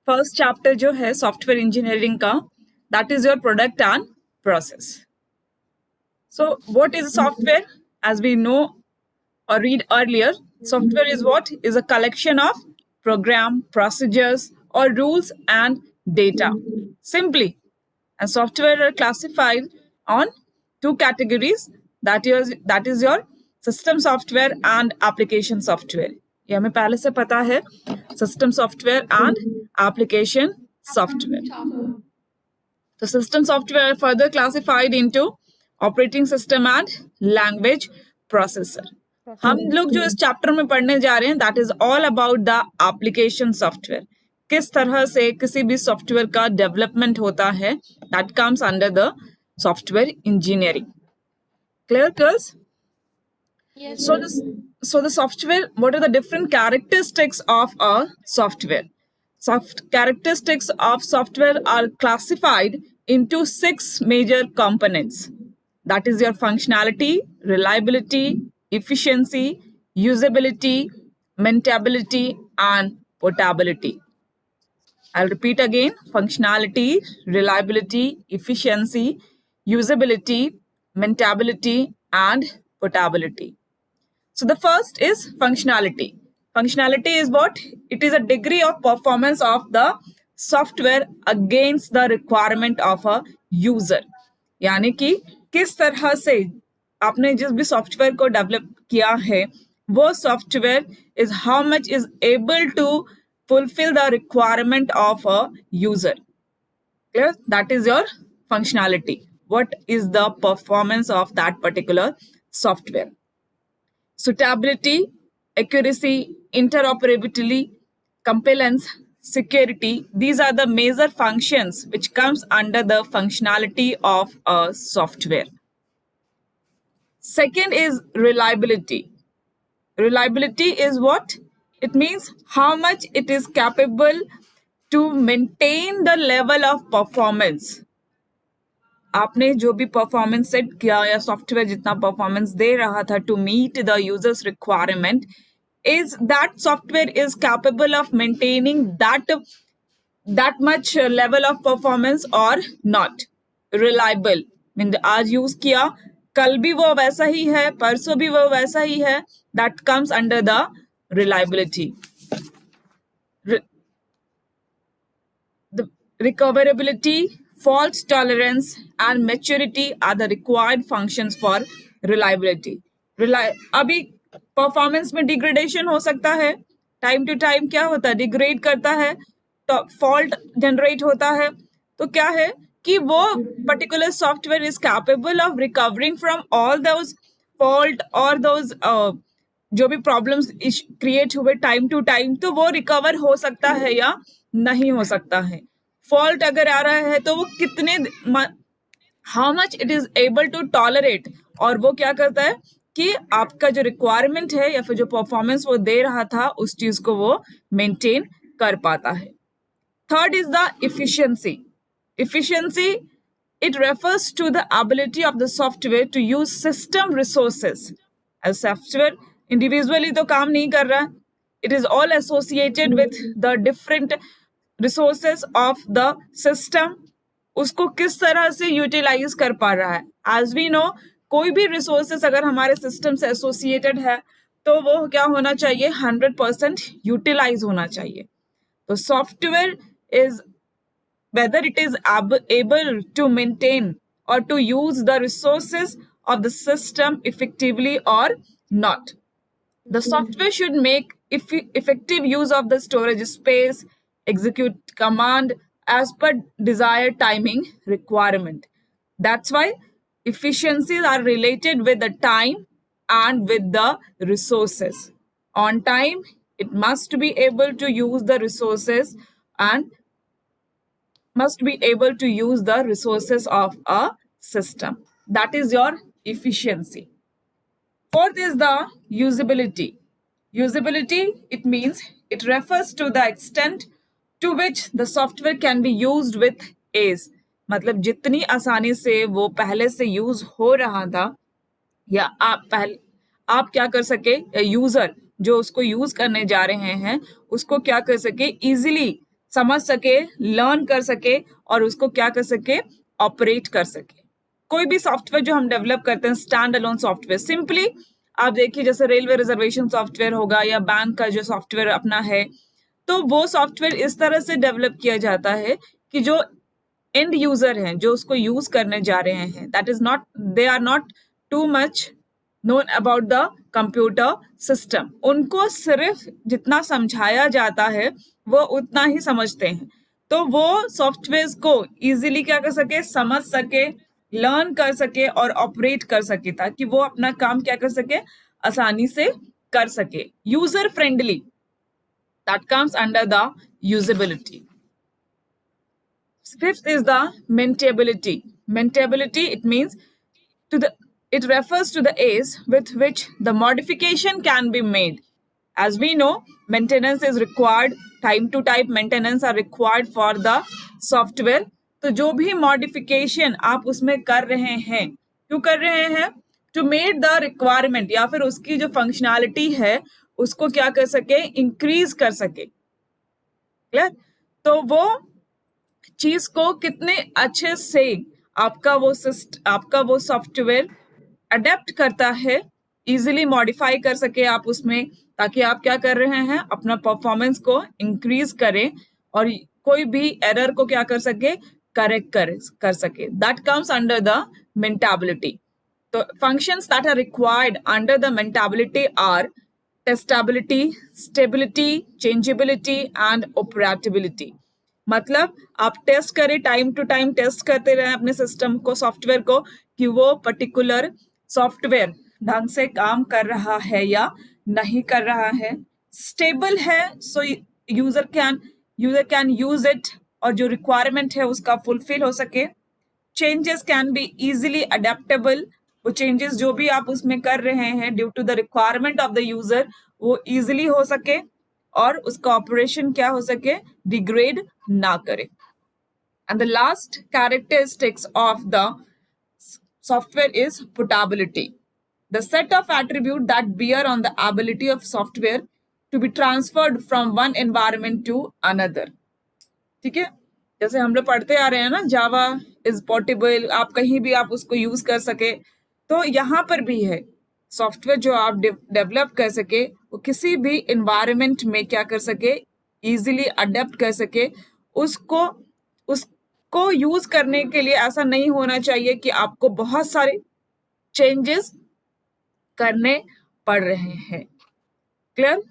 First chapter जो है software engineering का, that is your product and process. So what is software? As we know or read earlier, software is what? Is a collection of program, procedures or rules and data. Simply, and software are classified on two categories, that is your system software and application software. ये हमें पहले से पता है, system software and application software. The system software are further classified into operating system and language processor. हम लोग जो इस चैप्टर में पढ़ने जा रहे हैं, that is all about the application software. किस तरह से किसी भी सॉफ्टवेयर का डेवलपमेंट होता है, that comes under the software engineering. Clear girls? Yes, So ma'am. so the software, what are the different characteristics of a software? Characteristics of software are classified into 6 major components. That is your functionality, reliability, efficiency, usability, maintainability, and portability. I'll repeat again: functionality, reliability, efficiency, usability, maintainability, and portability. So the first is functionality. Functionality is what? It is a degree of performance of the software against the requirement of a user. यानी कि किस तरह से आपने जिस भी software को develop किया है, वो software is how much is able to fulfill the requirement of a user. Clear? That is your functionality. What is the performance of that particular software? Suitability, accuracy, interoperability, compliance, security, these are the major functions which comes under the functionality of a software. Second is reliability. Reliability is what? It means how much it is capable to maintain the level of performance. आपने जो भी performance set किया या software जितना performance दे रहा था to meet the users requirement, is that software is capable of maintaining that much level of performance or not. Reliable mean आज यूज किया, कल भी वो वैसा ही है, परसों भी वो वैसा ही है, that comes under the reliability. The recoverability, fault tolerance and maturity are the required functions for reliability. अभी परफॉर्मेंस में डिग्रेडेशन हो सकता है, टाइम टू टाइम क्या होता है, डिग्रेड करता है, तो फॉल्ट जनरेट होता है. तो क्या है कि वो particular software is capable of recovering from all those fault और दोज जो भी प्रॉब्लम्स क्रिएट हुए टाइम टू टाइम, तो वो रिकवर हो सकता है या नहीं हो सकता है. फॉल्ट अगर आ रहा है तो वो कितने how much it is able to tolerate, और वो क्या करता है कि आपका जो रिक्वायरमेंट है या फिर जो परफॉर्मेंस वो दे रहा था उस चीज को वो मेंटेन कर पाता है. Third is the efficiency. Efficiency, it refers to the ability of the software to use system resources. As software individually तो काम नहीं कर रहा, it is all associated with the different resources of the system. उसको किस तरह से utilise कर पा रहा है. As we know, कोई भी रिसोर्सेस अगर हमारे सिस्टम से एसोसिएटेड है तो वो क्या होना चाहिए, 100% यूटिलाइज होना चाहिए. तो software is whether it is able to maintain or to use the resources of the system effectively or not. The software should make effective use of the storage space, execute command as per desired timing requirement. That's why efficiencies are related with the time and with the resources. On time, it must be able to use the resources and must be able to use the resources of a system. That is your efficiency. Fourth is the usability. Usability, it means it refers to the extent to which the software can be used with ease. मतलब जितनी आसानी से वो पहले से use हो रहा था, या आप क्या कर सके, यूजर जो उसको यूज करने जा रहे हैं उसको क्या कर सके, इजिली समझ सके, लर्न कर सके और उसको क्या कर सके, ऑपरेट कर सके। कोई भी सॉफ्टवेयर जो हम डेवलप करते हैं, स्टैंड अलोन सॉफ्टवेयर, सिंपली आप देखिए जैसे रेलवे रिजर्वेशन सॉफ्टवेयर होगा या बैंक का जो सॉफ्टवेयर अपना है, तो वो सॉफ्टवेयर इस तरह से डेवलप किया जाता है कि जो एंड यूजर हैं, जो उसको यूज करने जा रहे हैं, that is not, they are not too much known about the computer system. उनको सिर्फ जितना समझाया जाता है वो उतना ही समझते हैं, तो वो सॉफ्टवेयर को इजीली क्या कर सके, समझ सके, लर्न कर सके और ऑपरेट कर सके, ताकि वो अपना काम क्या कर सके, आसानी से कर सके, user friendly. That comes under the usability. Fifth is the maintainability. Maintainability, it means it refers to the ease with which the modification can be made. As we know, maintenance is required, time to time maintenance are required for the software. तो जो भी modification आप उसमें कर रहे हैं, क्यों कर रहे हैं, to meet the requirement, या फिर उसकी जो functionality है उसको क्या कर सके, increase कर सके। क्लियर? तो वो चीज को कितने अच्छे से आपका वो सॉफ्टवेयर अडेप्ट करता है, इजीली मॉडिफाई कर सके आप उसमें, ताकि आप क्या कर रहे हैं, अपना परफॉर्मेंस को इंक्रीज करें और कोई भी एरर को क्या कर सके, करेक्ट कर सके। That comes under the maintainability. तो functions that are required under the maintainability are testability, stability, changeability and operability. मतलब आप टेस्ट करें, टाइम टू टाइम टेस्ट करते रहें अपने सिस्टम को, सॉफ्टवेयर को, कि वो पर्टिकुलर सॉफ्टवेयर ढंग से काम कर रहा है या नहीं कर रहा है, स्टेबल है, so user can use it और जो रिक्वायरमेंट है उसका फुलफिल हो सके। Changes can be easily adaptable, वो चेंजेस जो भी आप उसमें कर रहे हैं due to the requirement of the user, वो इजीली हो सके और उसका ऑपरेशन क्या हो सके, डिग्रेड ना करे। And the last characteristics of the software is portability, the set of attributes that bear on the ability of software to be transferred from one environment to another. ठीक है, जैसे हम लोग पढ़ते आ रहे हैं ना, जावा इज पोर्टेबल, आप कहीं भी आप उसको यूज कर सके, तो यहाँ पर भी है सॉफ्टवेयर जो आप डेवलप कर सके, वो किसी भी इन्वायरमेंट में क्या कर सके, इजीली अडेप्ट कर सके। उसको यूज करने के लिए ऐसा नहीं होना चाहिए कि आपको बहुत सारे चेंजेस करने पड़ रहे हैं। क्लियर?